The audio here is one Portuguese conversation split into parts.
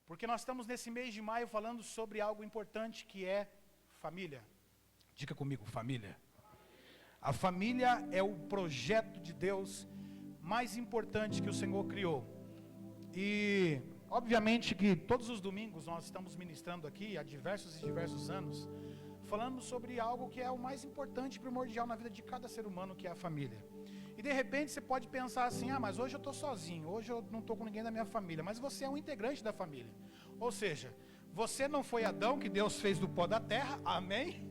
Porque nós estamos nesse mês de maio falando sobre algo importante que é família. Diga comigo, família. A família é o projeto de Deus mais importante que o Senhor criou. E obviamente que todos os domingos nós estamos ministrando aqui há diversos e diversos anos, falando sobre algo que é o mais importante e primordial na vida de cada ser humano, que é a família. E de repente você pode pensar assim, mas hoje eu estou sozinho, hoje eu não estou com ninguém da minha família. Mas você é um integrante da família. Ou seja, você não foi Adão, que Deus fez do pó da terra, amém?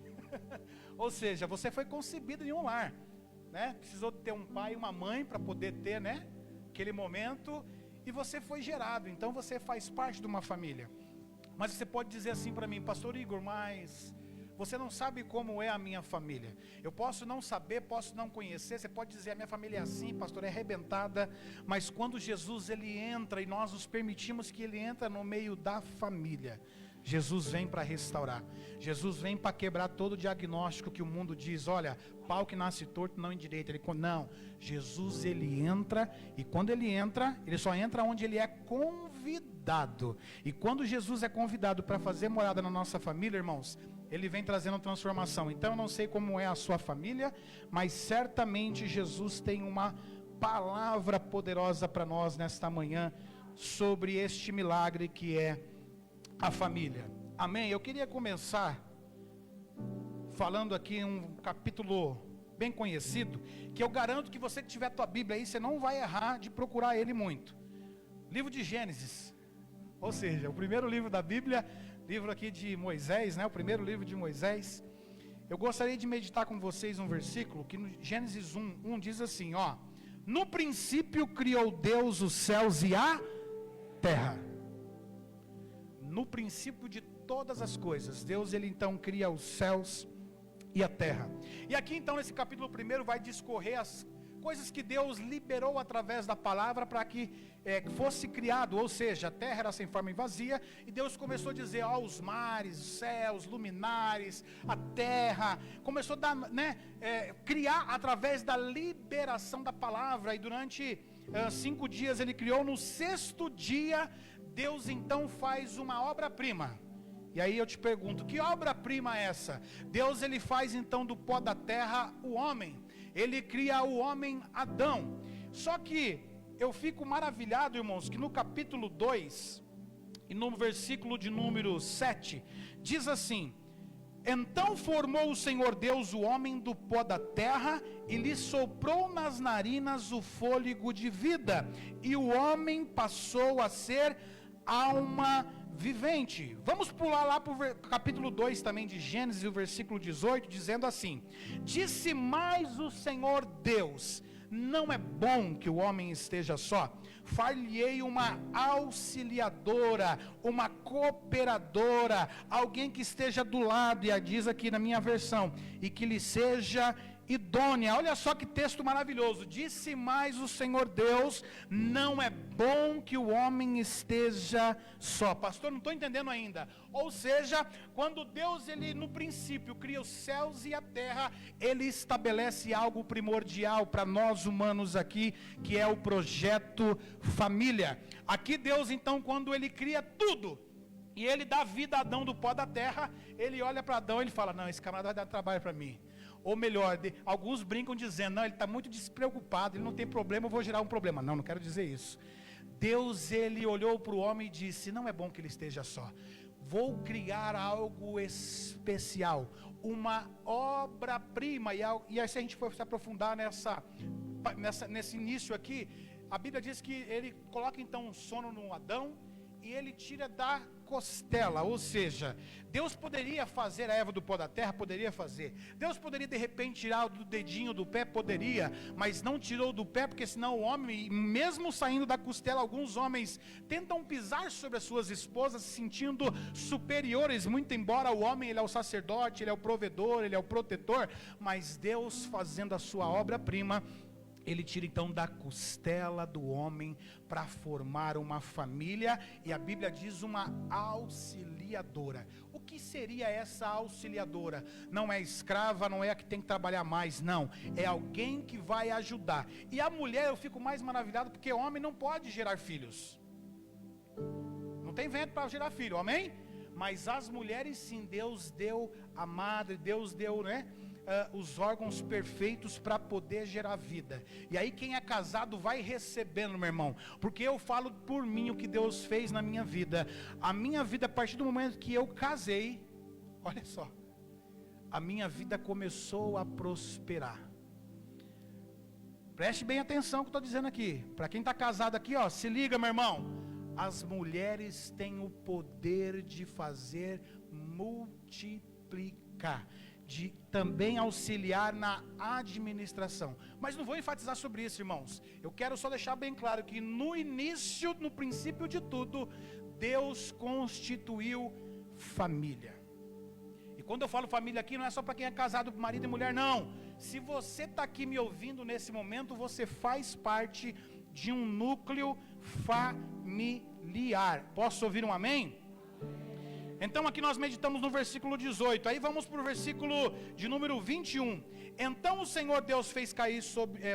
Ou seja, você foi concebido em um lar, né? Precisou ter um pai e uma mãe para poder ter, né, aquele momento, e você foi gerado, então você faz parte de uma família. Mas você pode dizer assim para mim, pastor Igor, mas você não sabe como é a minha família. Eu posso não saber, posso não conhecer. Você pode dizer, a minha família é assim, pastor, é arrebentada. Mas quando Jesus ele entra e nós nos permitimos que ele entra no meio da família, Jesus vem para restaurar. Jesus vem para quebrar todo o diagnóstico que o mundo diz, olha, pau que nasce torto não endireita. Não, Jesus ele entra, e quando ele entra, ele só entra onde ele é convidado. E quando Jesus é convidado para fazer morada na nossa família, irmãos, ele vem trazendo transformação. Então eu não sei como é a sua família, mas certamente Jesus tem uma palavra poderosa para nós nesta manhã, sobre este milagre que é a família. Amém? Eu queria começar falando aqui um capítulo bem conhecido, que eu garanto que você que tiver a tua Bíblia aí, você não vai errar de procurar ele muito. Livro de Gênesis, ou seja, o primeiro livro da Bíblia, livro aqui de Moisés, né? O primeiro livro de Moisés. Eu gostaria de meditar com vocês um versículo que no Gênesis 1 diz assim, no princípio criou Deus os céus e a terra. No princípio de todas as coisas, Deus ele então cria os céus e a terra. E aqui então nesse capítulo 1 vai discorrer as coisas que Deus liberou através da palavra para que fosse criado, ou seja, a terra era sem forma e vazia, e Deus começou a dizer, os mares, os céus, luminares, a terra, começou a dar, criar através da liberação da palavra, e durante 5 dias ele criou. No 6º dia, Deus então faz uma obra-prima. E aí eu te pergunto, que obra-prima é essa? Deus ele faz então do pó da terra o homem. Ele cria o homem Adão. Só que eu fico maravilhado, irmãos, que no capítulo 2 e no versículo de número 7 diz assim: então formou o Senhor Deus o homem do pó da terra e lhe soprou nas narinas o fôlego de vida, e o homem passou a ser alma vivente. Vamos pular lá para o capítulo 2 também de Gênesis, o versículo 18, dizendo assim: disse mais o Senhor Deus, não é bom que o homem esteja só, far-lhe-ei uma auxiliadora, uma cooperadora, alguém que esteja do lado, e diz aqui na minha versão, e que lhe seja idônea. Olha só que texto maravilhoso. Disse mais o Senhor Deus, não é bom que o homem esteja só. Pastor, não estou entendendo ainda. Ou seja, quando Deus ele no princípio cria os céus e a terra, ele estabelece algo primordial para nós humanos aqui, que é o projeto família. Aqui Deus então, quando ele cria tudo e ele dá vida a Adão do pó da terra, ele olha para Adão e ele fala: não, esse camarada vai dar trabalho para mim. Ou melhor, alguns brincam dizendo: não, ele está muito despreocupado, ele não tem problema, eu vou gerar um problema. Não quero dizer isso. Deus ele olhou para o homem e disse: não é bom que ele esteja só, vou criar algo especial, uma obra-prima. E aí, se a gente for se aprofundar nesse início aqui, a Bíblia diz que ele coloca então um sono no Adão e ele tira da costela. Ou seja, Deus poderia fazer a erva do pó da terra, poderia fazer. Deus poderia de repente tirar do dedinho do pé, poderia, mas não tirou do pé, porque senão o homem, mesmo saindo da costela, alguns homens tentam pisar sobre as suas esposas, se sentindo superiores, muito embora o homem ele é o sacerdote, ele é o provedor, ele é o protetor, mas Deus fazendo a sua obra-prima, ele tira então da costela do homem para formar uma família, e a Bíblia diz uma auxiliadora. O que seria essa auxiliadora? Não é escrava, não é a que tem que trabalhar mais, não. É alguém que vai ajudar. E a mulher, eu fico mais maravilhado, porque o homem não pode gerar filhos. tem vento para gerar filho, amém? Mas as mulheres sim, Deus deu a madre, Deus deu, né, os órgãos perfeitos para poder gerar vida. E aí quem é casado vai recebendo, meu irmão, porque eu falo por mim o que Deus fez na minha vida. A minha vida, a partir do momento que eu casei, olha só, a minha vida começou a prosperar. Preste bem atenção no que eu estou dizendo aqui. Para quem está casado aqui, ó, se liga, meu irmão. As mulheres têm o poder de fazer multiplicar, de também auxiliar na administração. Mas não vou enfatizar sobre isso, irmãos. Eu quero só deixar bem claro que no início, no princípio de tudo, Deus constituiu família. E quando eu falo família aqui, não é só para quem é casado, marido e mulher, não. Se você está aqui me ouvindo nesse momento, você faz parte de um núcleo familiar. Posso ouvir um amém? Então aqui nós meditamos no versículo 18. Aí vamos para o versículo de número 21. Então o Senhor Deus fez cair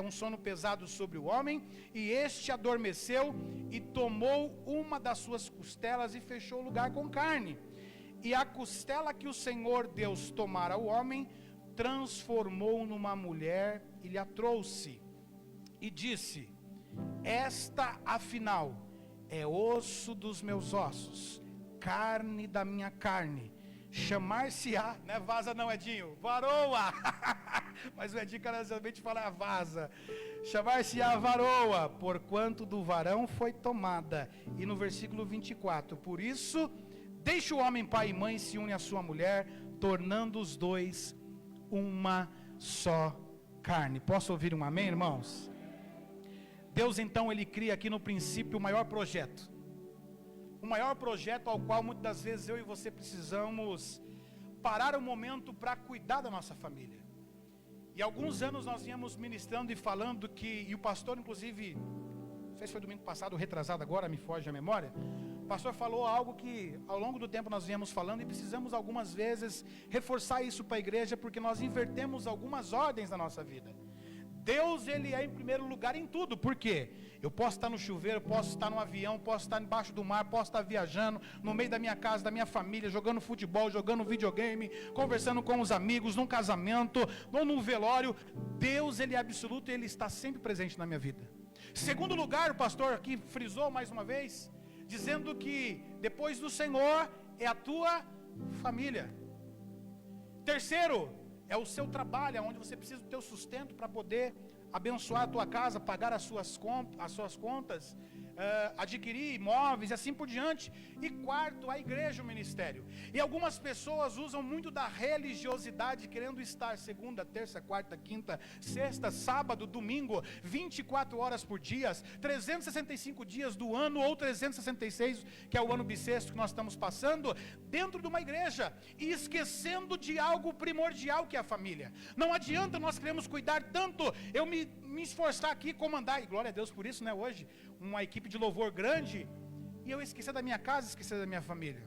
um sono pesado sobre o homem, e este adormeceu e tomou uma das suas costelas e fechou o lugar com carne. E a costela que o Senhor Deus tomara ao homem, transformou numa mulher e lhe a trouxe. E disse: esta afinal é osso dos meus ossos, carne da minha carne. Chamar-se-á, não é vaza não, Edinho, varoa. Mas o Edinho carinhosamente fala vaza. Chamar-se-á varoa, porquanto do varão foi tomada. E no versículo 24, por isso, deixa o homem pai e mãe, se une à sua mulher, tornando os dois uma só carne. Posso ouvir um amém, irmãos? Deus então, Ele cria aqui no princípio o maior projeto. O maior projeto ao qual muitas das vezes eu e você precisamos parar um momento para cuidar da nossa família. E alguns anos nós viemos ministrando e falando que, e o pastor inclusive, não sei se foi domingo passado ou retrasado agora, me foge a memória, o pastor falou algo que ao longo do tempo nós viemos falando e precisamos algumas vezes reforçar isso para a igreja, porque nós invertemos algumas ordens na nossa vida. Deus, Ele é em primeiro lugar em tudo. Por quê? Eu posso estar no chuveiro, posso estar no avião, posso estar embaixo do mar, posso estar viajando, no meio da minha casa, da minha família, jogando futebol, jogando videogame, conversando com os amigos, num casamento, ou num velório. Deus, Ele é absoluto e Ele está sempre presente na minha vida. Segundo lugar, o pastor aqui frisou mais uma vez, dizendo que depois do Senhor é a tua família. Terceiro, é o seu trabalho, onde você precisa do teu sustento para poder abençoar a tua casa, pagar as suas contas, adquirir imóveis e assim por diante. E quarto, a igreja, o ministério. E algumas pessoas usam muito da religiosidade, querendo estar segunda, terça, quarta, quinta, sexta, sábado, domingo, 24 horas por dia, 365 dias do ano, ou 366, que é o ano bissexto que nós estamos passando, dentro de uma igreja, e esquecendo de algo primordial que é a família. Não adianta nós queremos cuidar tanto, eu me esforçar aqui, comandar, e glória a Deus por isso, né, hoje, uma equipe de louvor grande, e eu esquecer da minha casa, esquecer da minha família.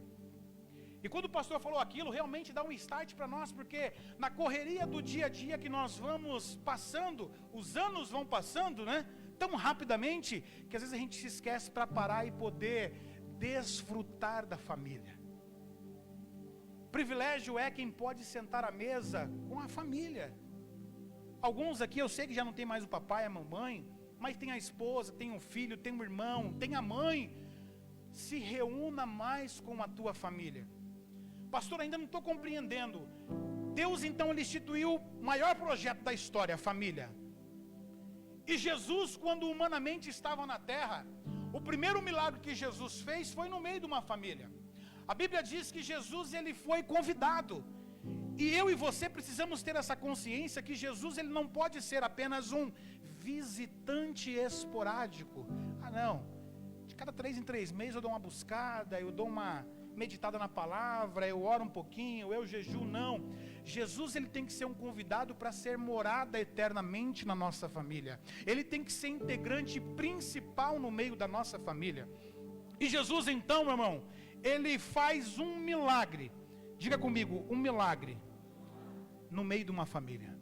E quando o pastor falou aquilo, realmente dá um start para nós, porque na correria do dia a dia que nós vamos passando, os anos vão passando, né, tão rapidamente, que às vezes a gente se esquece para parar e poder desfrutar da família. Privilégio é quem pode sentar à mesa com a família. Alguns aqui eu sei que já não tem mais o papai e a mamãe, mas tem a esposa, tem um filho, tem um irmão, tem a mãe. Se reúna mais com a tua família. Pastor, ainda não estou compreendendo. Deus então ele instituiu o maior projeto da história, a família. E Jesus, quando humanamente estava na terra, o primeiro milagre que Jesus fez foi no meio de uma família. A Bíblia diz que Jesus ele foi convidado. E eu e você precisamos ter essa consciência que Jesus ele não pode ser apenas um visitante esporádico. Ah não, de cada 3 em 3 meses eu dou uma buscada, eu dou uma meditada na palavra, eu oro um pouquinho, eu jejuo, não. Jesus ele tem que ser um convidado para ser morada eternamente na nossa família. Ele tem que ser integrante principal no meio da nossa família. E Jesus então, meu irmão, ele faz um milagre. Diga comigo, um milagre no meio de uma família.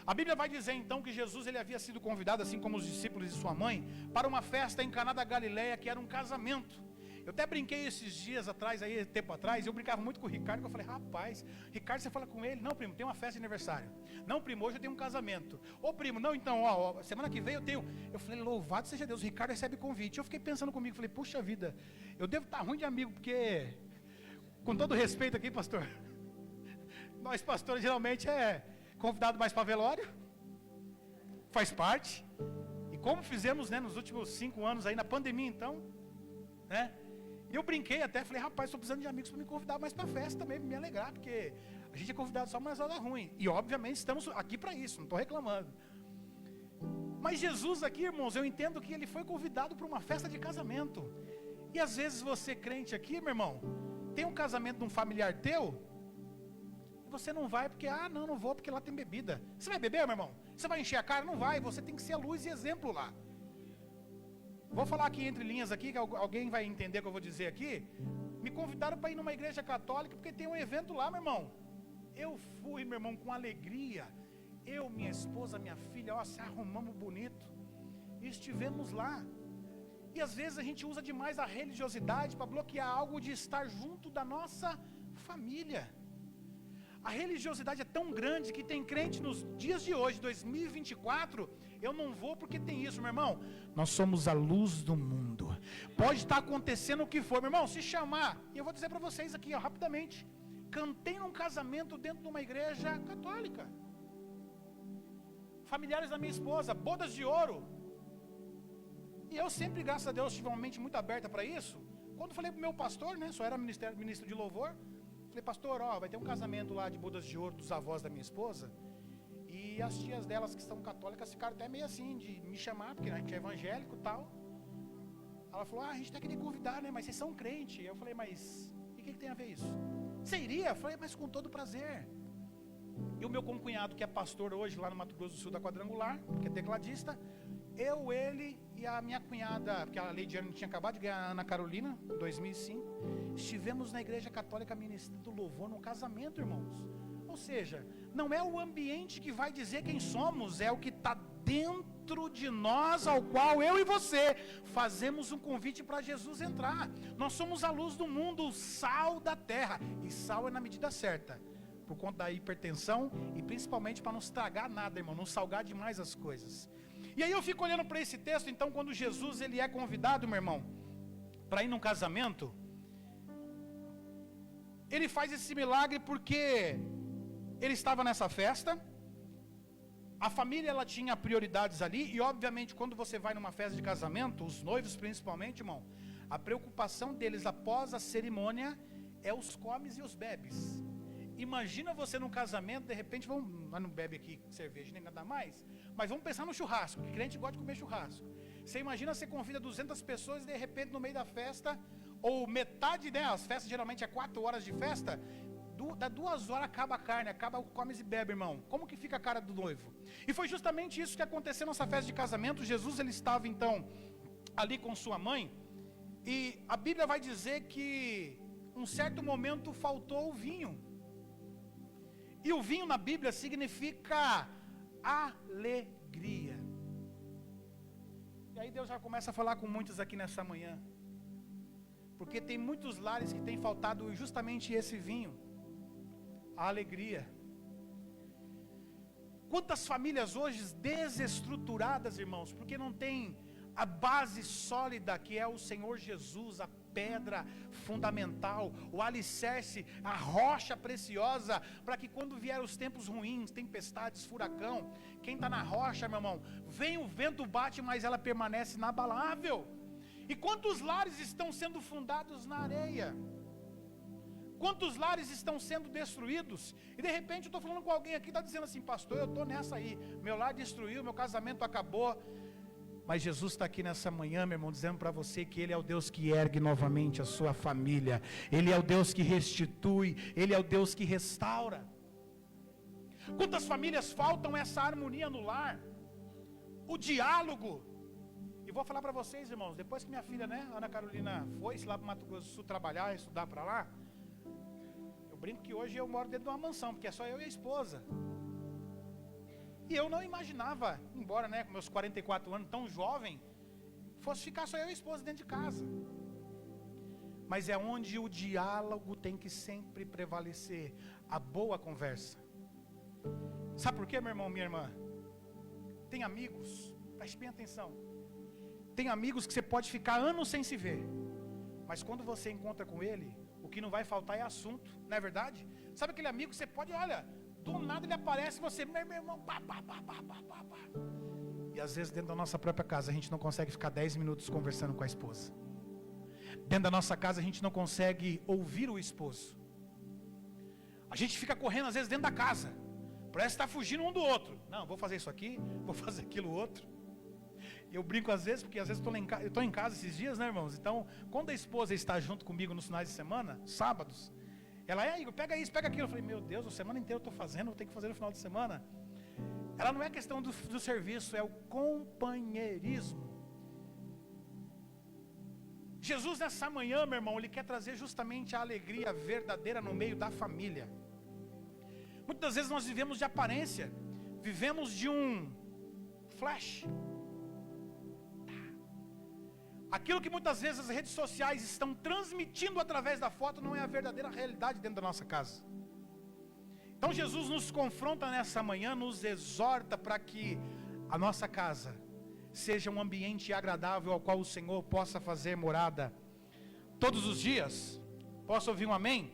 A Bíblia vai dizer então que Jesus ele havia sido convidado, assim como os discípulos e sua mãe, para uma festa em Caná da Galileia, que era um casamento. Eu até brinquei esses dias atrás, aí, tempo atrás, eu brincava muito com o Ricardo, que eu falei, rapaz, Ricardo, você fala com ele? Não, primo, tem uma festa de aniversário. Não, primo, hoje eu tenho um casamento. Ô, primo, não, então, ó, semana que vem eu tenho. Eu falei, louvado seja Deus, o Ricardo recebe convite. Eu fiquei pensando comigo, falei, puxa vida, eu devo estar ruim de amigo, porque, com todo respeito aqui, pastor, nós pastores geralmente é convidado mais para velório, faz parte. E como fizemos, né, nos últimos 5 anos aí, na pandemia então, né? E eu brinquei até, falei, rapaz, estou precisando de amigos para me convidar mais para a festa também, para me alegrar, porque a gente é convidado só mais hora ruim. E obviamente estamos aqui para isso, não estou reclamando. Mas Jesus aqui, irmãos, eu entendo que ele foi convidado para uma festa de casamento. E às vezes você crente aqui, meu irmão, tem um casamento de um familiar teu, e você não vai porque, não vou porque lá tem bebida. Você vai beber, meu irmão? Você vai encher a cara? Não vai, você tem que ser a luz e exemplo lá. Vou falar aqui entre linhas aqui, que alguém vai entender o que eu vou dizer aqui. Me convidaram para ir numa igreja católica, porque tem um evento lá, meu irmão. Eu fui, meu irmão, com alegria. Eu, minha esposa, minha filha, ó, se arrumamos bonito. E estivemos lá. E às vezes a gente usa demais a religiosidade para bloquear algo de estar junto da nossa família. A religiosidade é tão grande que tem crente nos dias de hoje, 2024, eu não vou porque tem isso, meu irmão. Nós somos a luz do mundo. Pode estar acontecendo o que for, meu irmão, se chamar. E eu vou dizer para vocês aqui, ó, rapidamente. Cantei num casamento dentro de uma igreja católica. Familiares da minha esposa, bodas de ouro. E eu sempre, graças a Deus, tive uma mente muito aberta para isso. Quando falei para o meu pastor, né, só era ministro de louvor, falei, pastor, ó, vai ter um casamento lá de bodas de ouro dos avós da minha esposa. E as tias delas que são católicas ficaram até meio assim, de me chamar, porque a gente é evangélico e tal. Ela falou, a gente tá querendo convidar, né, mas vocês são crente. Eu falei, mas e o que tem a ver isso? Você iria? Eu falei, mas com todo prazer. E o meu concunhado, que é pastor hoje lá no Mato Grosso do Sul da Quadrangular, que é tecladista, eu, ele e a minha cunhada, porque a Leidiane tinha acabado de ganhar a Ana Carolina, em 2005, estivemos na igreja católica ministrando louvor num casamento, irmãos. Ou seja, não é o ambiente que vai dizer quem somos, é o que está dentro de nós, ao qual eu e você fazemos um convite para Jesus entrar. Nós somos a luz do mundo, o sal da terra, e sal é na medida certa, por conta da hipertensão e principalmente para não estragar nada, irmão, não salgar demais as coisas. E aí eu fico olhando para esse texto, então, quando Jesus ele é convidado, meu irmão, para ir num casamento, ele faz esse milagre porque ele estava nessa festa, a família ela tinha prioridades ali, e obviamente quando você vai numa festa de casamento, os noivos principalmente, irmão, a preocupação deles após a cerimônia é os comes e os bebes. Imagina você num casamento, de repente, nós não bebe aqui cerveja nem nada mais, mas vamos pensar no churrasco, que crente gosta de comer churrasco. Você imagina, você convida 200 pessoas e de repente no meio da festa, ou metade, né, as festas geralmente é 4 horas de festa, dá 2 horas acaba a carne, acaba o comes e bebe, irmão. Como que fica a cara do noivo? E foi justamente isso que aconteceu nessa festa de casamento. Jesus ele estava então ali com sua mãe, e a Bíblia vai dizer que um certo momento faltou o vinho. E o vinho na Bíblia significa alegria. E aí Deus já começa a falar com muitos aqui nessa manhã. Porque tem muitos lares que tem faltado justamente esse vinho. A alegria. Quantas famílias hoje desestruturadas, irmãos, porque não tem a base sólida que é o Senhor Jesus, a pedra fundamental, o alicerce, a rocha preciosa, para que quando vier os tempos ruins, tempestades, furacão, quem está na rocha, meu irmão, vem o vento bate, mas ela permanece inabalável. E quantos lares estão sendo fundados na areia? Quantos lares estão sendo destruídos? E de repente eu estou falando com alguém aqui que está dizendo assim, pastor, eu estou nessa aí, meu lar destruiu, meu casamento acabou. Mas Jesus está aqui nessa manhã, meu irmão, dizendo para você que Ele é o Deus que ergue novamente a sua família. Ele é o Deus que restitui, Ele é o Deus que restaura. Quantas famílias faltam essa harmonia no lar? O diálogo. E vou falar para vocês, irmãos, depois que minha filha, né, Ana Carolina, foi lá para o Mato Grosso do Sul trabalhar, estudar para lá, eu brinco que hoje eu moro dentro de uma mansão, porque é só eu e a esposa. E eu não imaginava, embora, né, com meus 44 anos, tão jovem, fosse ficar só eu e a esposa dentro de casa. mas é onde o diálogo tem que sempre prevalecer, a boa conversa. Sabe por quê, meu irmão, minha irmã? Tem amigos, preste bem atenção, tem amigos que você pode ficar anos sem se ver, mas quando você encontra com ele, o que não vai faltar é assunto, não é verdade? Sabe aquele amigo que você pode, olha, do nada ele aparece, você, meu irmão, pá. E às vezes dentro da nossa própria casa a gente não consegue ficar 10 minutos conversando com a esposa. Dentro da nossa casa a gente não consegue ouvir o esposo. A gente fica correndo às vezes dentro da casa, parece estar fugindo um do outro. Não, vou fazer isso aqui, vou fazer aquilo outro. Eu brinco às vezes, porque às vezes eu estou em casa esses dias, né, irmãos? Então, quando a esposa está junto comigo nos finais de semana, sábados, ela, Igor, pega isso, pega aquilo. Eu falei, meu Deus, a semana inteira eu estou fazendo, vou ter que fazer no final de semana. Ela não é questão do serviço, é o companheirismo. Jesus nessa manhã, meu irmão, Ele quer trazer justamente a alegria verdadeira no meio da família. Muitas vezes nós vivemos de aparência, vivemos de um flash. Aquilo que muitas vezes as redes sociais estão transmitindo através da foto não é a verdadeira realidade dentro da nossa casa. Então Jesus nos confronta nessa manhã, nos exorta para que a nossa casa seja um ambiente agradável ao qual o Senhor possa fazer morada todos os dias. Posso ouvir um amém?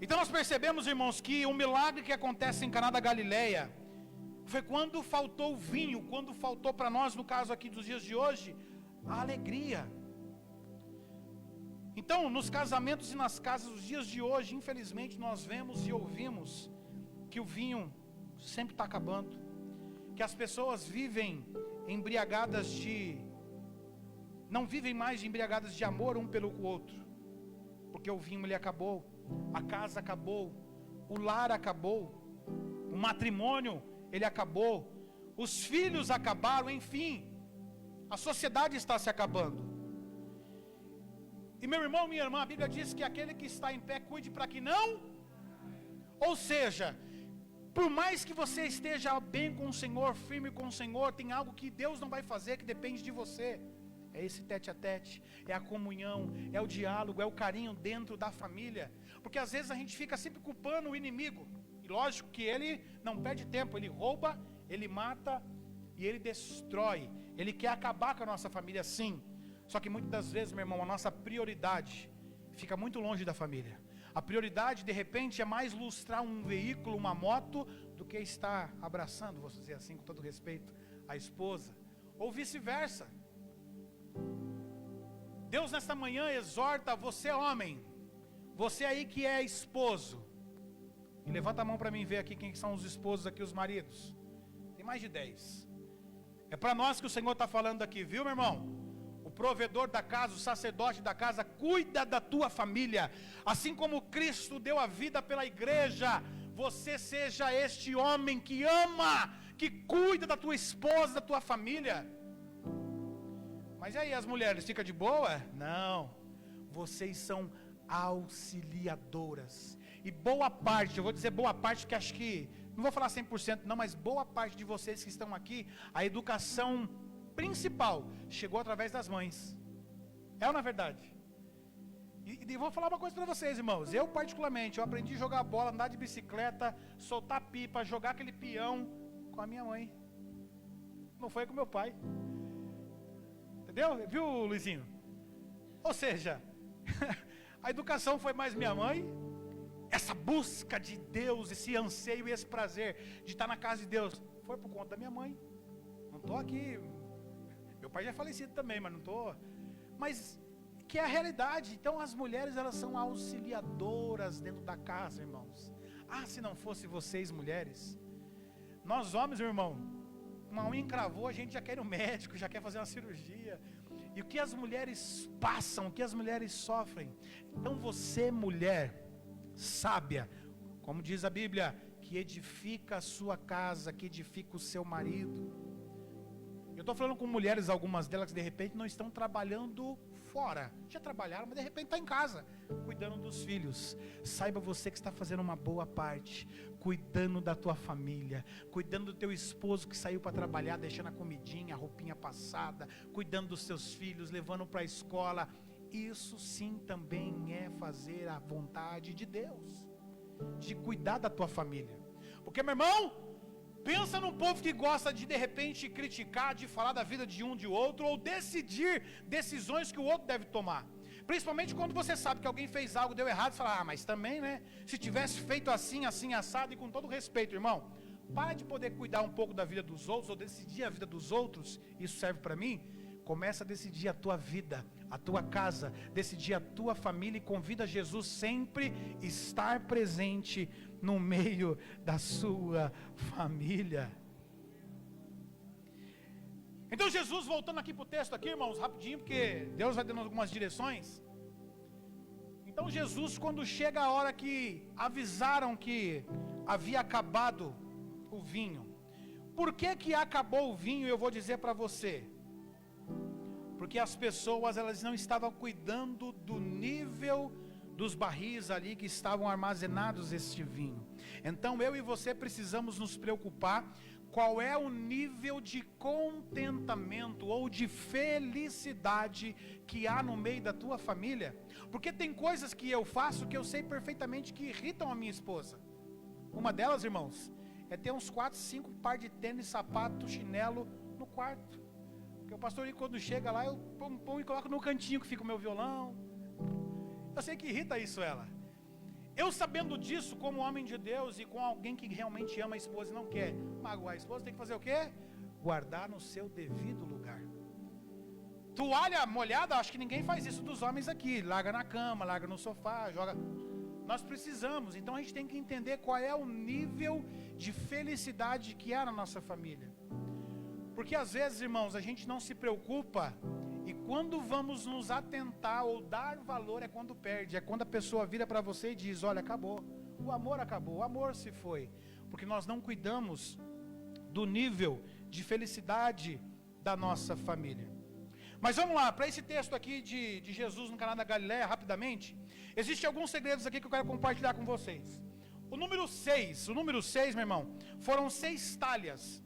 Então nós percebemos, irmãos, que o milagre que acontece em Caná da Galileia foi quando faltou o vinho, quando faltou para nós, no caso aqui dos dias de hoje, a alegria. Então, nos casamentos e nas casas dos dias de hoje, infelizmente, nós vemos e ouvimos que o vinho sempre está acabando, que as pessoas vivem embriagadas não vivem mais embriagadas de amor um pelo outro, porque o vinho ele acabou, a casa acabou, o lar acabou, o matrimônio ele acabou, os filhos acabaram, enfim, a sociedade está se acabando. E meu irmão, minha irmã, a Bíblia diz que aquele que está em pé, cuide para que não, ou seja, por mais que você esteja bem com o Senhor, firme com o Senhor, tem algo que Deus não vai fazer, que depende de você. É esse tete a tete, é a comunhão, é o diálogo, é o carinho dentro da família. Porque às vezes a gente fica sempre culpando o inimigo. E lógico que ele não perde tempo, ele rouba, ele mata e ele destrói. Ele quer acabar com a nossa família, sim. Só que muitas das vezes, meu irmão, a nossa prioridade fica muito longe da família. A prioridade, de repente, é mais lustrar um veículo, uma moto, do que estar abraçando, vou dizer assim, com todo respeito, a esposa. Ou vice-versa. Deus nesta manhã exorta você, homem, você aí que é esposo, e levanta a mão para mim ver aqui quem são os esposos aqui, os maridos. Tem mais de 10. É para nós que o Senhor está falando aqui, viu, meu irmão? O provedor da casa, o sacerdote da casa, cuida da tua família. Assim como Cristo deu a vida pela igreja, você seja este homem que ama, que cuida da tua esposa, da tua família. Mas e aí, as mulheres, fica de boa? Não, vocês são auxiliadoras. E boa parte, eu vou dizer boa parte, porque acho que, não vou falar 100% não, mas boa parte de vocês que estão aqui, a educação principal chegou através das mães. É ou não é verdade? E vou falar uma coisa para vocês, irmãos. Eu particularmente, eu aprendi a jogar bola, andar de bicicleta, soltar pipa, jogar aquele peão com a minha mãe. Não foi com meu pai. Entendeu? Viu, Luizinho? Ou seja, a educação foi mais minha mãe. Essa busca de Deus, esse anseio e esse prazer de estar na casa de Deus, foi por conta da minha mãe. Não estou aqui. Meu pai já é falecido também, mas não estou. Mas que é a realidade. Então as mulheres, elas são auxiliadoras dentro da casa, irmãos. Ah, se não fosse vocês, mulheres. Nós homens, meu irmão, uma unha encravou, a gente já quer ir no médico, já quer fazer uma cirurgia. E o que as mulheres passam, o que as mulheres sofrem. Então você, mulher sábia, como diz a Bíblia, que edifica a sua casa, que edifica o seu marido. Eu estou falando com mulheres, algumas delas que de repente não estão trabalhando fora, já trabalharam, mas de repente está em casa, cuidando dos filhos. Saiba você que está fazendo uma boa parte, cuidando da tua família, cuidando do teu esposo que saiu para trabalhar, deixando a comidinha, a roupinha passada, cuidando dos seus filhos, levando para a escola. isso sim também é fazer a vontade de Deus, de cuidar da tua família. Porque, meu irmão, pensa num povo que gosta de repente criticar, de falar da vida de um de outro, ou decidir decisões que o outro deve tomar. Principalmente quando você sabe que alguém fez algo, deu errado, você fala, mas também, né, se tivesse feito assim, assim, assado, e com todo respeito, irmão, para de poder cuidar um pouco da vida dos outros, ou decidir a vida dos outros, isso serve para mim. Começa a decidir a tua vida, a tua casa, decidir a tua família, e convida Jesus sempre estar presente no meio da sua família. Então Jesus, voltando aqui para o texto aqui, irmãos, rapidinho, porque Deus vai dando algumas direções. Então Jesus, quando chega a hora que avisaram que havia acabado o vinho, por que acabou o vinho? Eu vou dizer para você, porque as pessoas, elas não estavam cuidando do nível dos barris ali que estavam armazenados este vinho. Então eu e você precisamos nos preocupar qual é o nível de contentamento ou de felicidade que há no meio da tua família. Porque tem coisas que eu faço que eu sei perfeitamente que irritam a minha esposa. Uma delas, irmãos, é ter uns 4, 5 par de tênis, sapato, chinelo no quarto. Porque o pastor, quando chega lá, eu põe e coloco no cantinho que fica o meu violão. Eu sei que irrita isso ela. Eu, sabendo disso, como homem de Deus e com alguém que realmente ama a esposa e não quer magoar a esposa, tem que fazer o quê? Guardar no seu devido lugar. Toalha molhada, acho que ninguém faz isso dos homens aqui. Larga na cama, larga no sofá, joga. Nós precisamos, então a gente tem que entender qual é o nível de felicidade que há na nossa família. Porque às vezes, irmãos, a gente não se preocupa, e quando vamos nos atentar ou dar valor é quando perde, é quando a pessoa vira para você e diz, olha, acabou, acabou, o amor se foi, porque nós não cuidamos do nível de felicidade da nossa família. Mas vamos lá, para esse texto aqui de Jesus no Caná da Galileia, rapidamente, existem alguns segredos aqui que eu quero compartilhar com vocês. O número 6, meu irmão, foram 6 talhas.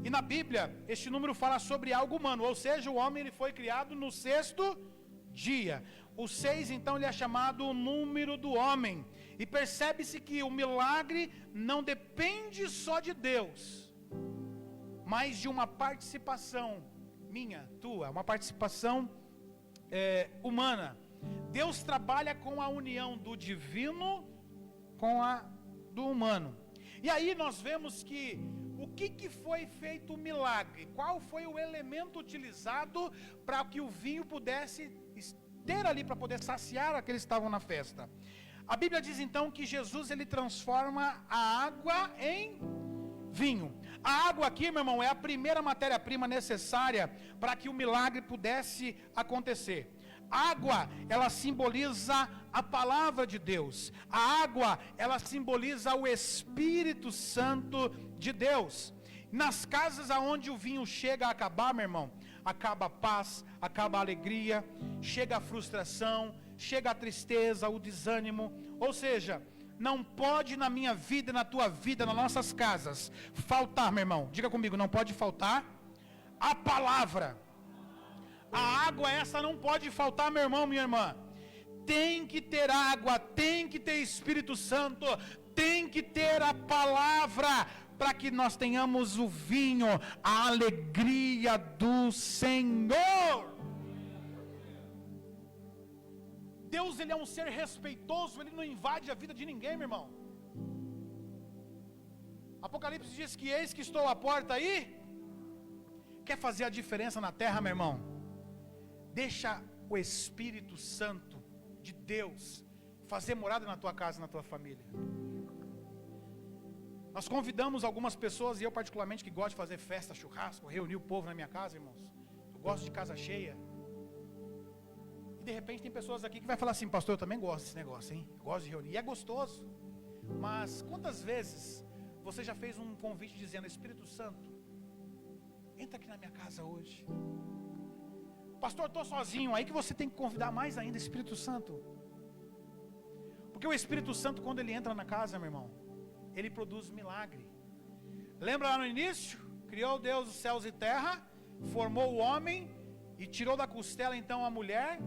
E na Bíblia, este número fala sobre algo humano, ou seja, o homem ele foi criado no 6º dia. O 6, então, ele é chamado o número do homem. E percebe-se que o milagre não depende só de Deus, mas de uma participação minha, tua, uma participação humana. Deus trabalha com a união do divino com a do humano. E aí nós vemos que o que foi feito o milagre? Qual foi o elemento utilizado para que o vinho pudesse ter ali, para poder saciar aqueles que estavam na festa? A Bíblia diz então que Jesus ele transforma a água em vinho. A água aqui, meu irmão, é a primeira matéria-prima necessária para que o milagre pudesse acontecer. Água, ela simboliza a palavra de Deus. A água, ela simboliza o Espírito Santo de Deus. Nas casas aonde o vinho chega a acabar, meu irmão, acaba a paz, acaba a alegria, chega a frustração, chega a tristeza, o desânimo. Ou seja, não pode na minha vida, na tua vida, nas nossas casas, faltar, meu irmão, diga comigo, não pode faltar a palavra. A água essa não pode faltar, meu irmão, minha irmã. Tem que ter água, tem que ter Espírito Santo, tem que ter a palavra, para que nós tenhamos o vinho, a alegria do Senhor. Deus, ele é um ser respeitoso, ele não invade a vida de ninguém, meu irmão. Apocalipse diz que eis que estou à porta aí. Quer fazer a diferença na terra, meu irmão? Deixa o Espírito Santo de Deus fazer morada na tua casa, na tua família. Nós convidamos algumas pessoas, e eu particularmente que gosto de fazer festa, churrasco, reunir o povo na minha casa, irmãos. Eu gosto de casa cheia. E de repente tem pessoas aqui que vai falar assim, pastor, eu também gosto desse negócio, hein? Eu gosto de reunir, e é gostoso. Mas quantas vezes você já fez um convite dizendo, Espírito Santo, entra aqui na minha casa hoje. Pastor, eu estou sozinho. Aí que você tem que convidar mais ainda o Espírito Santo. Porque o Espírito Santo, quando ele entra na casa, meu irmão, ele produz milagre. Lembra lá no início? Criou Deus os céus e terra, formou o homem e tirou da costela então a mulher,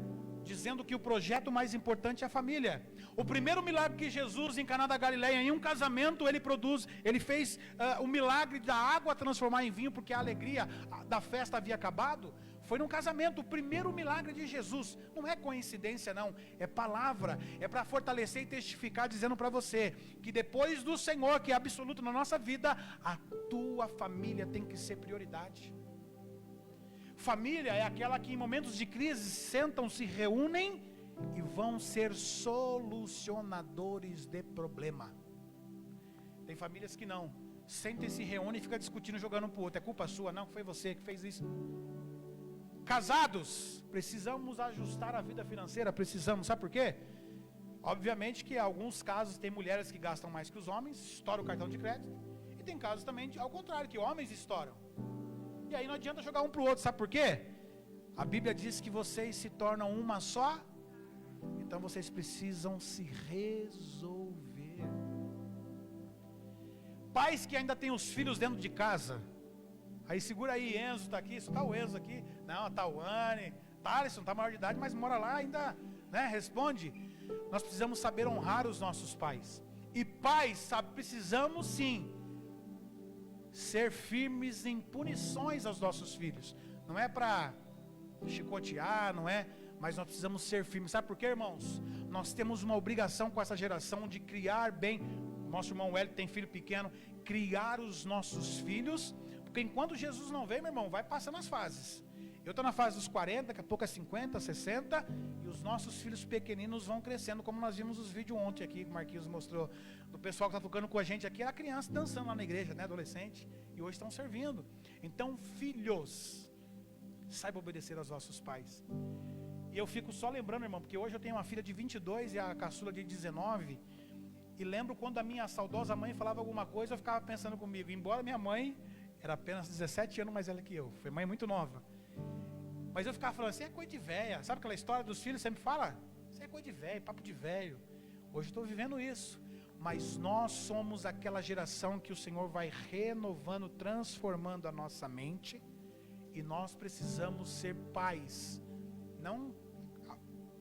dizendo que o projeto mais importante é a família. O primeiro milagre que Jesus em Caná da Galileia, em um casamento, ele fez o milagre da água transformar em vinho, porque a alegria da festa havia acabado. Foi num casamento, o primeiro milagre de Jesus. Não é coincidência não, é palavra, é para fortalecer e testificar, dizendo para você, que depois do Senhor, que é absoluto na nossa vida, a tua família tem que ser prioridade. Família é aquela que em momentos de crise sentam, se reúnem e vão ser solucionadores de problema. Tem famílias que não, sentem, se reúnem e ficam discutindo, jogando um para o outro. É culpa sua? Não, foi você que fez isso. Casados, precisamos ajustar a vida financeira, precisamos, sabe por quê? Obviamente que em alguns casos tem mulheres que gastam mais que os homens, estouram o cartão de crédito, e tem casos também ao contrário, que homens estouram. E aí não adianta jogar um para o outro, sabe por quê? A Bíblia diz que vocês se tornam uma só, então vocês precisam se resolver. Pais que ainda têm os filhos dentro de casa, aí segura aí, Enzo está aqui, está o Enzo aqui, não, está o Anne, Thaleson está maior de idade, mas mora lá ainda, né, responde. Nós precisamos saber honrar os nossos pais, e pais, precisamos sim, ser firmes em punições aos nossos filhos, não é para chicotear, não é, mas nós precisamos ser firmes, sabe por quê, irmãos? Nós temos uma obrigação com essa geração de criar bem, nosso irmão Hélio tem filho pequeno, criar os nossos filhos, porque enquanto Jesus não vem, meu irmão, vai passando as fases. Eu estou na fase dos 40, daqui a pouco é 50, 60, e os nossos filhos pequeninos vão crescendo, como nós vimos os vídeos ontem aqui, que o Marquinhos mostrou, do pessoal que está tocando com a gente aqui, era criança dançando lá na igreja, né, adolescente, e hoje estão servindo. Então, filhos, saiba obedecer aos vossos pais. E eu fico só lembrando, irmão, porque hoje eu tenho uma filha de 22 e a caçula de 19, e lembro quando a minha saudosa mãe falava alguma coisa, eu ficava pensando comigo, embora minha mãe era apenas 17 anos mais velha que eu, foi mãe muito nova, mas eu ficava falando, isso é coisa de velha, sabe aquela história dos filhos, sempre fala, isso é coisa de velho, papo de velho. Hoje eu estou vivendo isso, mas nós somos aquela geração que o Senhor vai renovando, transformando a nossa mente, e nós precisamos ser pais, não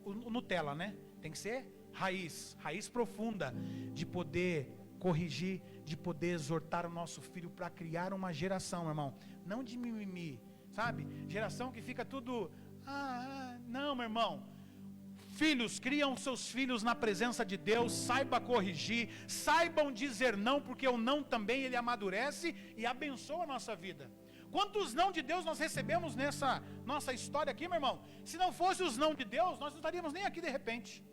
o Nutella, né? Tem que ser raiz profunda, de poder corrigir, de poder exortar o nosso filho para criar uma geração, irmão, não de mimimi, sabe? Geração que fica tudo, não, meu irmão. Filhos, criam seus filhos na presença de Deus, saiba corrigir, saibam dizer não, porque o não também ele amadurece e abençoa a nossa vida. Quantos não de Deus nós recebemos nessa nossa história aqui, meu irmão? Se não fosse os não de Deus, nós não estaríamos nem aqui de repente.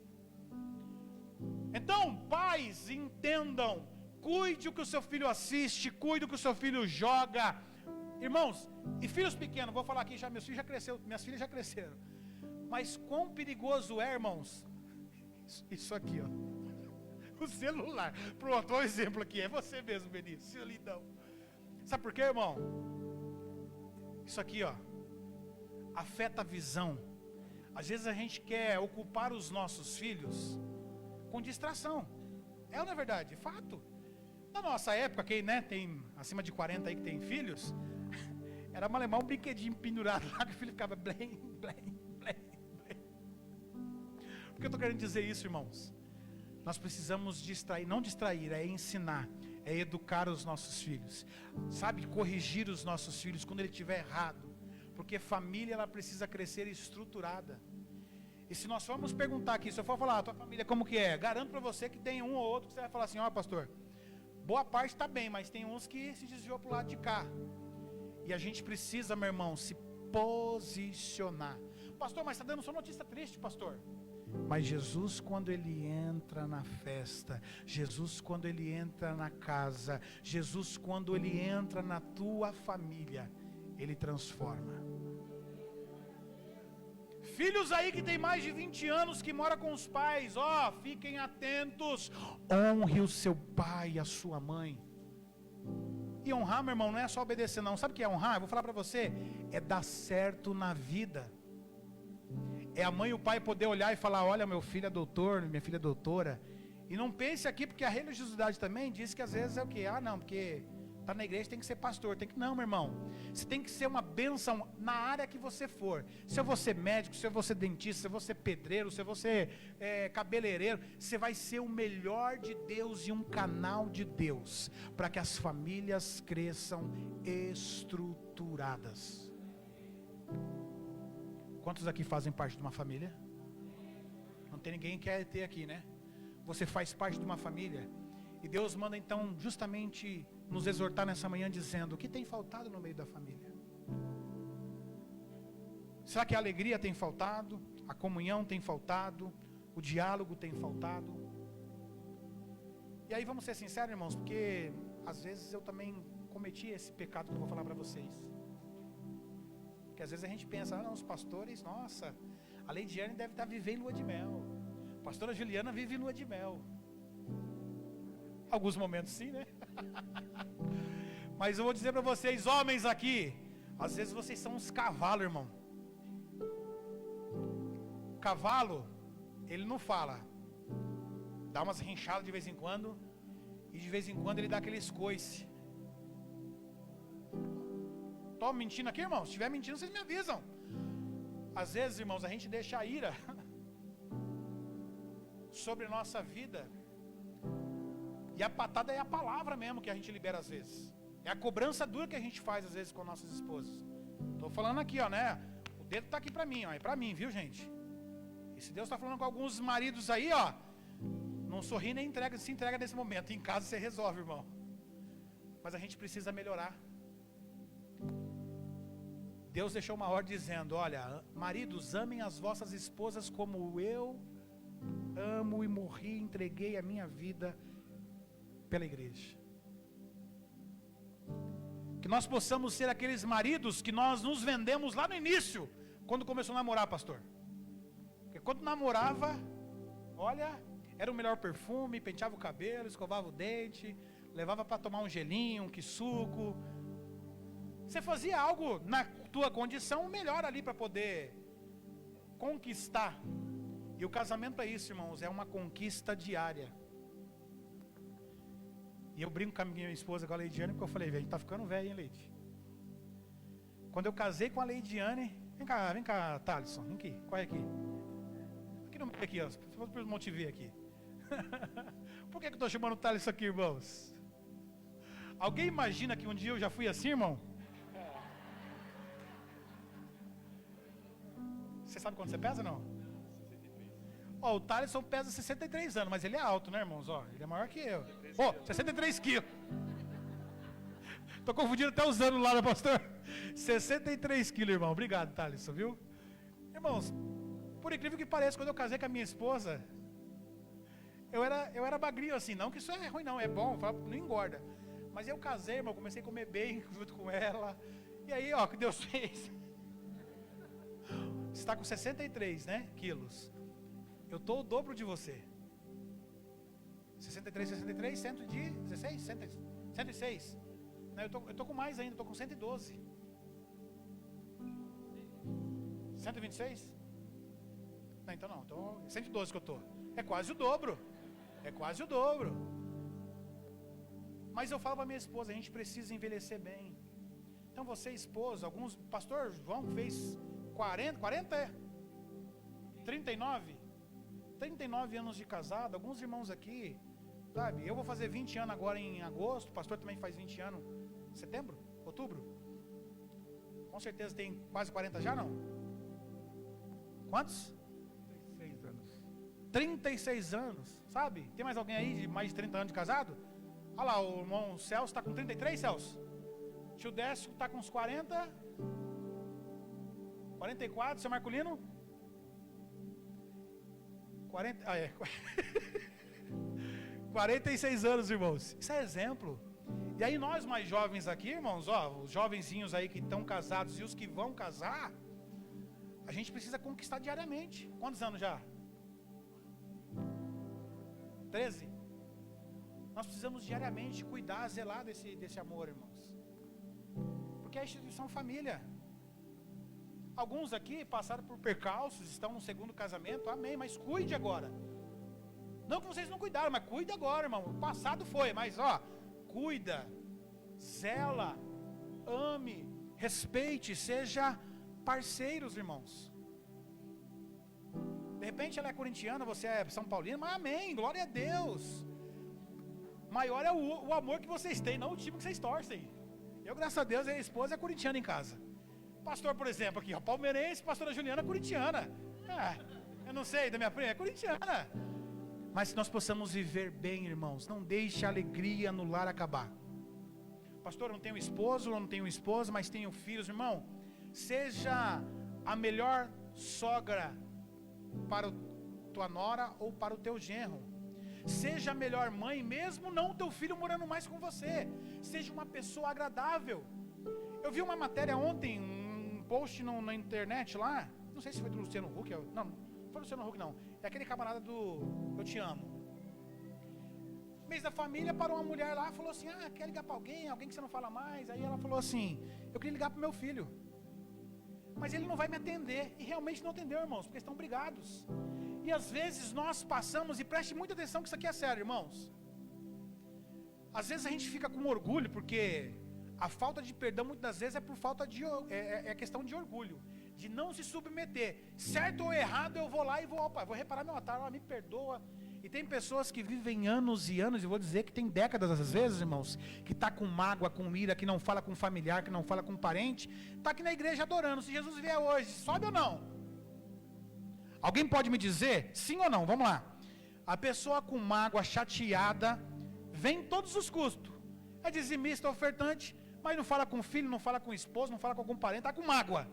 Então, pais, entendam, cuide o que o seu filho assiste, cuide o que o seu filho joga. Irmãos, e filhos pequenos, vou falar aqui já, meus filhos já cresceram, minhas filhas já cresceram. Mas quão perigoso é, irmãos, isso aqui, ó, o celular. Pronto, olha o exemplo aqui, é você mesmo, Benício, seu lindão. Sabe por quê, irmão? Isso aqui, ó, afeta a visão. Às vezes a gente quer ocupar os nossos filhos com distração. É ou não é verdade? Fato. Na nossa época, quem, né, tem acima de 40 aí que tem filhos, era malemar um brinquedinho pendurado lá que o filho ficava blém, blém. Por que eu estou querendo dizer isso, irmãos? Nós precisamos distrair, não distrair, é ensinar, é educar os nossos filhos, sabe, corrigir os nossos filhos quando ele estiver errado, porque família ela precisa crescer estruturada. E se nós formos perguntar aqui, se eu for falar, a tua família como que é? Garanto para você que tem um ou outro que você vai falar assim, ó pastor, boa parte está bem, mas tem uns que se desviou para o lado de cá. E a gente precisa, meu irmão, se posicionar. Pastor, mas está dando só notícia triste, pastor. Mas Jesus, quando ele entra na festa, Jesus, quando ele entra na casa, Jesus, quando ele entra na tua família, ele transforma. Filhos aí que tem mais de 20 anos, que mora com os pais, ó, fiquem atentos, honre o seu pai e a sua mãe. E honrar, meu irmão, não é só obedecer não, sabe o que é honrar? Eu vou falar para você, é dar certo na vida. É a mãe e o pai poder olhar e falar, olha, meu filho é doutor, minha filha é doutora. E não pense aqui, porque a religiosidade também diz que às vezes é o quê? Não, porque Está na igreja, tem que ser pastor. Tem que... Não, meu irmão. Você tem que ser uma bênção na área que você for. Se eu vou ser médico, se eu vou ser dentista, se eu vou ser pedreiro, se eu vou ser cabeleireiro, você vai ser o melhor de Deus e um canal de Deus, para que as famílias cresçam estruturadas. Quantos aqui fazem parte de uma família? Não tem ninguém que quer ter aqui, né? Você faz parte de uma família. E Deus manda então justamente nos exortar nessa manhã dizendo: o que tem faltado no meio da família? Será que a alegria tem faltado? A comunhão tem faltado? O diálogo tem faltado? E aí vamos ser sinceros, irmãos, porque às vezes eu também cometi esse pecado que eu vou falar para vocês. Porque às vezes a gente pensa: não, os pastores, nossa, a Leidiane deve estar vivendo lua de mel, a pastora Juliana vive lua de mel. Alguns momentos sim, né? Mas eu vou dizer para vocês, homens aqui, às vezes vocês são uns cavalos, irmão. Cavalo, ele não fala, dá umas rinchadas de vez em quando, e de vez em quando ele dá aqueles coice. Tô mentindo aqui, irmão? Se estiver mentindo, vocês me avisam. Às vezes, irmãos, a gente deixa a ira sobre a nossa vida. E a patada é a palavra mesmo que a gente libera às vezes. É a cobrança dura que a gente faz às vezes com nossas esposas. Estou falando aqui, ó, né? O dedo está aqui para mim, ó. É para mim, viu, gente? E se Deus está falando com alguns maridos aí, ó, não sorri nem se entrega nesse momento. Em casa você resolve, irmão. Mas a gente precisa melhorar. Deus deixou uma ordem dizendo: olha, maridos, amem as vossas esposas como eu amo e morri, entreguei a minha vida pela igreja. Que nós possamos ser aqueles maridos que nós nos vendemos lá no início, quando começou a namorar, pastor. Porque quando namorava, olha, era o melhor perfume, penteava o cabelo, escovava o dente, levava para tomar um gelinho, um quisuco. Você fazia algo na tua condição melhor ali para poder conquistar. E o casamento é isso, irmãos, é uma conquista diária. E eu brinco com a minha esposa, com a Leidiane, porque eu falei: velho, tá ficando velho, hein, Leide? Quando eu casei com a Leidiane, vem cá, Thalisson, vem aqui, corre aqui. Aqui no meio, aqui, ó, para motivar aqui. Por que eu estou chamando o Thalisson aqui, irmãos? Alguém imagina que um dia eu já fui assim, irmão? Você sabe quanto você pesa, não? Ó, o Thalisson pesa 63 anos, mas ele é alto, né, irmãos? Ó, ele é maior que eu. Ó, 63 quilos. Tô confundindo até os anos lá, né, pastor? 63 quilos, irmão. Obrigado, Thalisson, viu? Irmãos, por incrível que pareça, quando eu casei com a minha esposa, eu era magrinho assim. Não que isso é ruim, não. É bom, não engorda. Mas eu casei, irmão, comecei a comer bem junto com ela. E aí, ó, o que Deus fez? Você está com 63, né, quilos. Eu estou o dobro de você. 63, 116, 106. Não, eu tô com mais ainda, estou com 112. 126? Não, então não, então 112 que eu estou. É quase o dobro. É quase o dobro. Mas eu falo para minha esposa, a gente precisa envelhecer bem. Então você, esposa, alguns, pastor João fez 40 é? 39 anos de casado, alguns irmãos aqui, sabe, eu vou fazer 20 anos agora em agosto, o pastor também faz 20 anos, setembro, outubro, com certeza tem quase 40 já, não? Quantos? 36 anos. 36 anos, sabe, tem mais alguém aí de mais de 30 anos de casado? Olha lá, o irmão Celso está com 33, Celso, tio Décio está com uns 40, 44, seu Marculino? 46 anos, irmãos. Isso é exemplo. E aí nós mais jovens aqui, irmãos, ó, os jovenzinhos aí que estão casados e os que vão casar, a gente precisa conquistar diariamente. Quantos anos já? 13. Nós precisamos diariamente cuidar, zelar desse amor, irmãos. Porque é a instituição família. Alguns aqui passaram por percalços, estão no segundo casamento, amém, mas cuide agora. Não que vocês não cuidaram, mas cuida agora, irmão. O passado foi, mas ó, cuida. zela, ame, respeite, seja parceiros, irmãos. De repente ela é corintiana, você é São Paulino, mas amém, glória a Deus. Maior é o amor que vocês têm, não o time que vocês torcem. Eu, graças a Deus, a esposa é corintiana em casa. Pastor, por exemplo, aqui, ó, palmeirense, pastora Juliana corintiana. Eu não sei, da minha prima, é corintiana. Mas que nós possamos viver bem, irmãos. Não deixe a alegria no lar acabar. Pastor, eu não tenho esposo, eu não tenho esposa, mas tenho filhos, irmão. Seja a melhor sogra para tua nora ou para o teu genro. Seja a melhor mãe, mesmo não o teu filho morando mais com você. Seja uma pessoa agradável. Eu vi uma matéria ontem, um post na internet lá. Não sei se foi do Luciano Huck. Não foi do Luciano Huck, não. É aquele camarada do Eu Te Amo. Mês da família, parou uma mulher lá e falou assim: quer ligar para alguém que você não fala mais? Aí ela falou assim: eu queria ligar para o meu filho, mas ele não vai me atender. E realmente não atendeu, irmãos, porque estão brigados. E às vezes nós passamos, e preste muita atenção que isso aqui é sério, irmãos. Às vezes a gente fica com orgulho, porque a falta de perdão muitas das vezes é por falta de é questão de orgulho, de não se submeter. Certo ou errado, eu vou lá e vou reparar meu altar, me perdoa. E tem pessoas que vivem anos e anos, e vou dizer que tem décadas às vezes, irmãos, que está com mágoa, com ira, que não fala com familiar, que não fala com parente, está aqui na igreja adorando. Se Jesus vier hoje, sobe ou não? Alguém pode me dizer sim ou não? Vamos lá. A pessoa com mágoa, chateada, vem em todos os custos. É dizimista, ofertante, mas não fala com filho, não fala com esposo, não fala com algum parente, está com mágoa.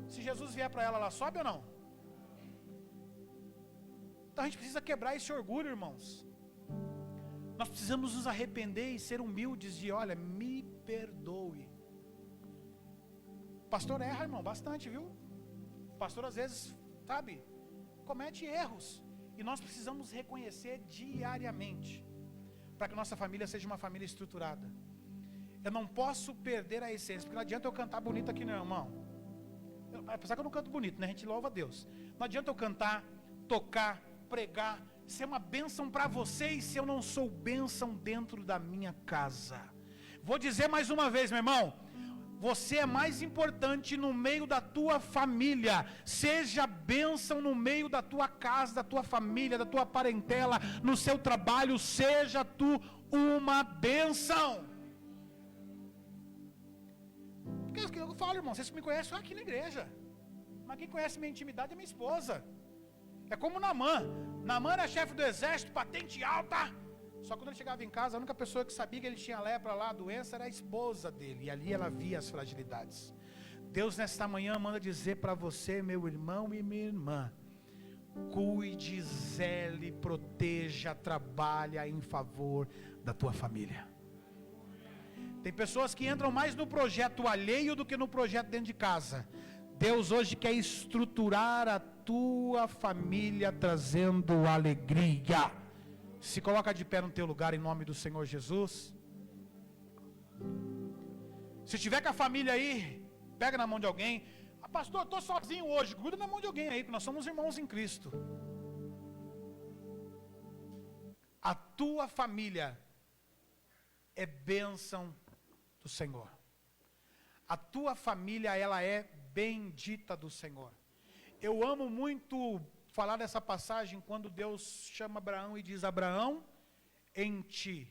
Se Jesus vier para ela, ela sobe ou não? Então a gente precisa quebrar esse orgulho, irmãos. Nós precisamos nos arrepender e ser humildes de, olha, me perdoe. Pastor erra, irmão, bastante, viu? Pastor às vezes, sabe, comete erros. E nós precisamos reconhecer diariamente, para que nossa família seja uma família estruturada. Eu não posso perder a essência, porque não adianta eu cantar bonito aqui, não, irmão. Apesar que eu não canto bonito, né? A gente louva a Deus. Não adianta eu cantar, tocar, pregar, ser uma bênção para vocês, se eu não sou bênção dentro da minha casa. Vou dizer mais uma vez, meu irmão. Você é mais importante no meio da tua família. Seja bênção no meio da tua casa, da tua família, da tua parentela, no seu trabalho. Seja tu uma bênção. Porque eu falo, irmão, vocês que me conhecem aqui na igreja. Mas quem conhece minha intimidade é minha esposa. É como Naamã. Naamã era chefe do exército, patente alta. Só que quando ele chegava em casa, a única pessoa que sabia que ele tinha lepra lá, a doença, era a esposa dele. E ali ela via as fragilidades. Deus nesta manhã manda dizer para você, meu irmão e minha irmã: cuide, zele, proteja, trabalha em favor da tua família. Tem pessoas que entram mais no projeto alheio do que no projeto dentro de casa. Deus hoje quer estruturar a tua família trazendo alegria. Se coloca de pé no teu lugar em nome do Senhor Jesus. Se tiver com a família aí, pega na mão de alguém. Pastor, estou sozinho hoje. Cuida na mão de alguém aí, que nós somos irmãos em Cristo. A tua família é bênção do Senhor. A tua família, ela é bendita do Senhor. Eu amo muito falar dessa passagem quando Deus chama Abraão e diz: Abraão, em ti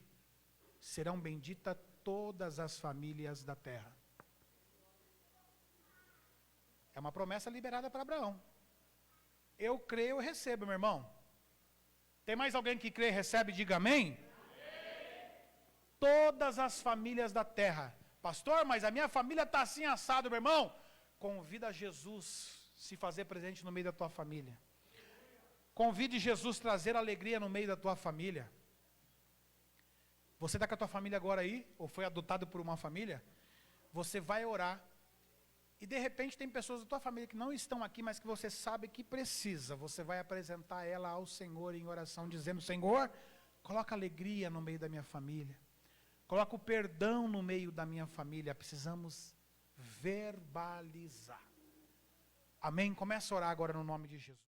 serão benditas todas as famílias da terra. É uma promessa liberada para Abraão. Eu creio, eu recebo, meu irmão. Tem mais alguém que crê e recebe? Diga amém. Todas as famílias da terra. Pastor, mas a minha família está assim assado, meu irmão. Convida Jesus se fazer presente no meio da tua família. Convide Jesus trazer alegria no meio da tua família. Você está com a tua família agora aí, ou foi adotado por uma família? Você vai orar. E de repente tem pessoas da tua família que não estão aqui, mas que você sabe que precisa. Você vai apresentar ela ao Senhor em oração, dizendo: Senhor, coloca alegria no meio da minha família. Coloca o perdão no meio da minha família. Precisamos verbalizar. Amém? Começa a orar agora no nome de Jesus.